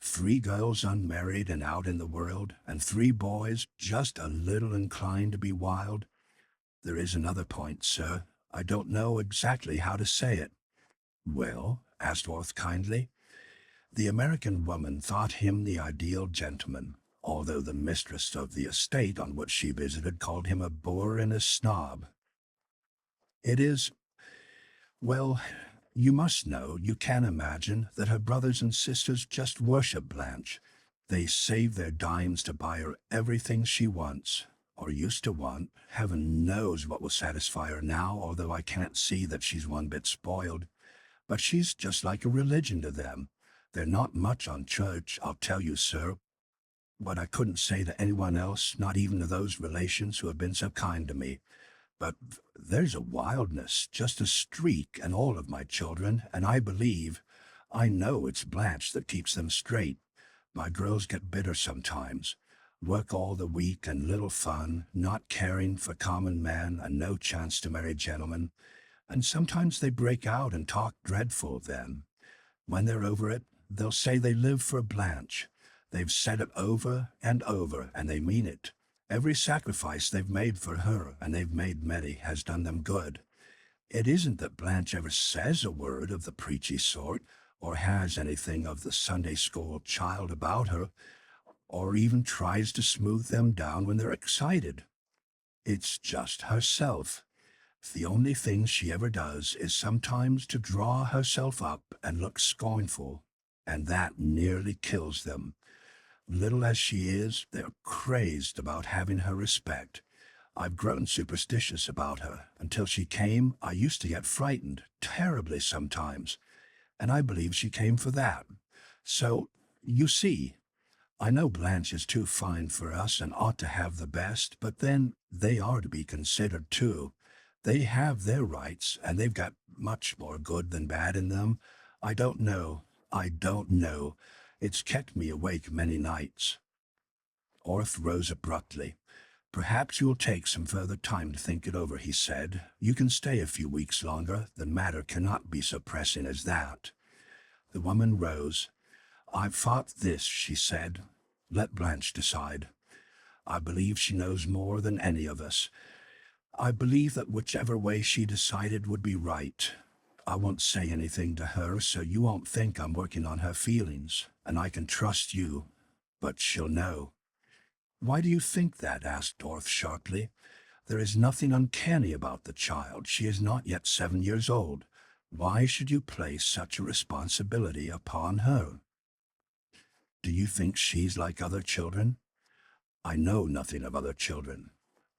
3 girls unmarried and out in the world, and 3 boys just a little inclined to be wild. There is another point, sir. I don't know exactly how to say it." "Well?" asked Orth kindly. "The American woman thought him the ideal gentleman, although the mistress of the estate on which she visited called him a boor and a snob. It is, well, you must know, you can imagine, that her brothers and sisters just worship Blanche. They save their dimes to buy her everything she wants, or used to want. Heaven knows what will satisfy her now, although I can't see that she's one bit spoiled. But she's just like a religion to them. They're not much on church, I'll tell you, sir. What I couldn't say to anyone else, not even to those relations who have been so kind to me. But there's a wildness, just a streak in all of my children, and I know it's Blanche that keeps them straight. My girls get bitter sometimes. Work all the week and little fun, not caring for common men and no chance to marry gentlemen. And sometimes they break out and talk dreadful then. When they're over it, they'll say they live for Blanche. They've said it over and over, and they mean it. Every sacrifice they've made for her, and they've made many, has done them good. It isn't that Blanche ever says a word of the preachy sort, or has anything of the Sunday school child about her, or even tries to smooth them down when they're excited. It's just herself. The only thing she ever does is sometimes to draw herself up and look scornful, and that nearly kills them. Little as she is, they're crazed about having her respect. I've grown superstitious about her. Until she came, I used to get frightened, terribly sometimes, and I believe she came for that. So, you see, I know Blanche is too fine for us and ought to have the best, but then they are to be considered too. They have their rights, and they've got much more good than bad in them. I don't know. It's kept me awake many nights." Orth rose abruptly. "Perhaps you'll take some further time to think it over," he said. "You can stay a few weeks longer. The matter cannot be so pressing as that." The woman rose. "I've thought this," she said. "Let Blanche decide. I believe she knows more than any of us. I believe that whichever way she decided would be right. I won't say anything to her, so you won't think I'm working on her feelings, and I can trust you. But she'll know." "Why do you think that?" asked Orth sharply. "There is nothing uncanny about the child. She is not yet 7 years old. Why should you place such a responsibility upon her?" "Do you think she's like other children?" "I know nothing of other children."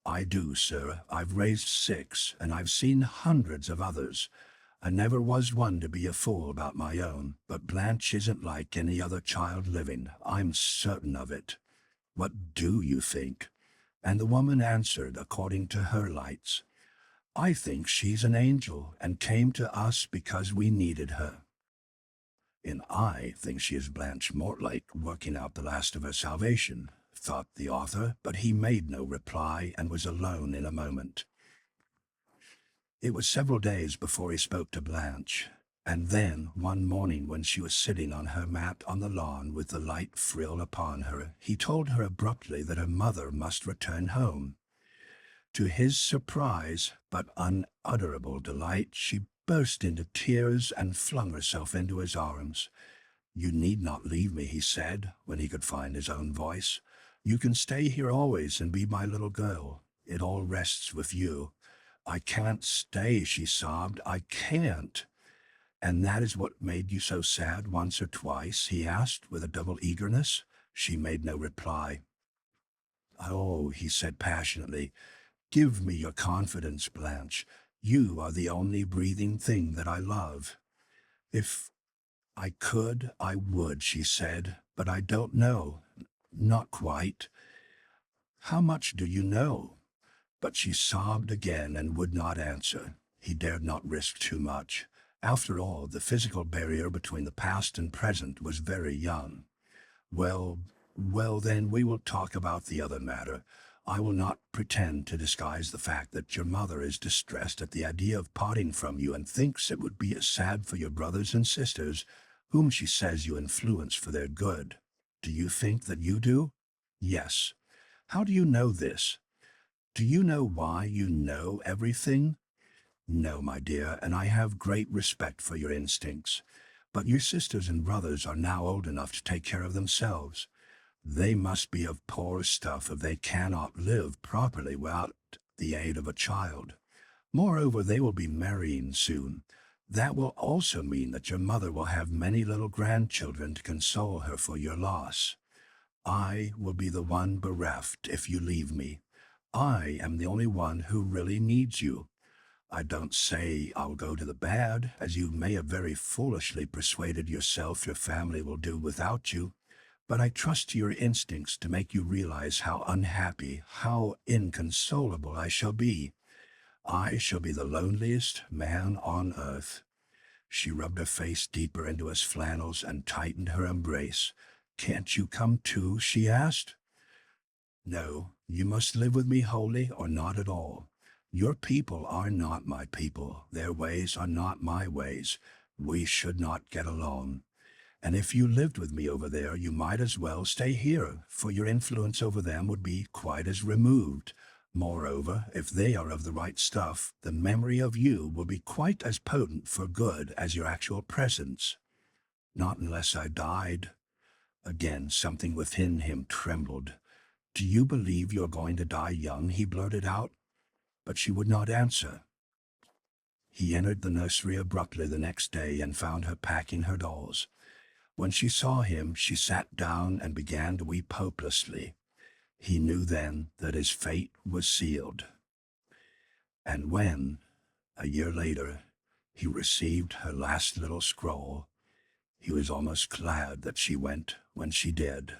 "I do, sir. I've raised 6, and I've seen hundreds of others. I never was one to be a fool about my own, but Blanche isn't like any other child living. I'm certain of it." "What do you think?" And the woman answered according to her lights. "I think she's an angel and came to us because we needed her." "And I think she is Blanche Mortlake working out the last of her salvation," thought the author, but he made no reply and was alone in a moment. It was several days before he spoke to Blanche, and then one morning when she was sitting on her mat on the lawn with the light frill upon her, he told her abruptly that her mother must return home. To his surprise, but unutterable delight, she burst into tears and flung herself into his arms. "You need not leave me," he said, when he could find his own voice. "You can stay here always and be my little girl. It all rests with you." "I can't stay," she sobbed. "I can't." "And that is what made you so sad once or twice?" he asked with a double eagerness. She made no reply. "Oh," he said passionately, "give me your confidence, Blanche. You are the only breathing thing that I love." "If I could, I would," she said, "but I don't know. Not quite." "How much do you know?" But she sobbed again and would not answer. He dared not risk too much. After all, the physical barrier between the past and present was very young. Well, then we will talk about the other matter. I will not pretend to disguise the fact that your mother is distressed at the idea of parting from you and thinks it would be as sad for your brothers and sisters, whom she says you influence for their good. Do you think that you do?" "Yes." "How do you know this?" "Do you know why you know everything?" "No, my dear, and I have great respect for your instincts. But your sisters and brothers are now old enough to take care of themselves. They must be of poor stuff if they cannot live properly without the aid of a child. Moreover, they will be marrying soon. That will also mean that your mother will have many little grandchildren to console her for your loss. I will be the one bereft if you leave me. I am the only one who really needs you. I don't say I'll go to the bad, as you may have very foolishly persuaded yourself your family will do without you, but I trust to your instincts to make you realize how unhappy, how inconsolable I shall be. I shall be the loneliest man on earth." She rubbed her face deeper into his flannels and tightened her embrace. "Can't you come too?" she asked. "No, you must live with me wholly or not at all. Your people are not my people. Their ways are not my ways. We should not get along. And if you lived with me over there, you might as well stay here, for your influence over them would be quite as removed. Moreover, if they are of the right stuff, the memory of you will be quite as potent for good as your actual presence." "Not unless I died." Again, something within him trembled. "Do you believe you're going to die young?" he blurted out. But she would not answer. He entered the nursery abruptly the next day and found her packing her dolls. When she saw him, she sat down and began to weep hopelessly. He knew then that his fate was sealed. And when, a year later, he received her last little scroll, he was almost glad that she went when she did.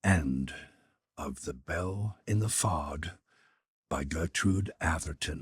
End of The Bell in the Fog by Gertrude Atherton.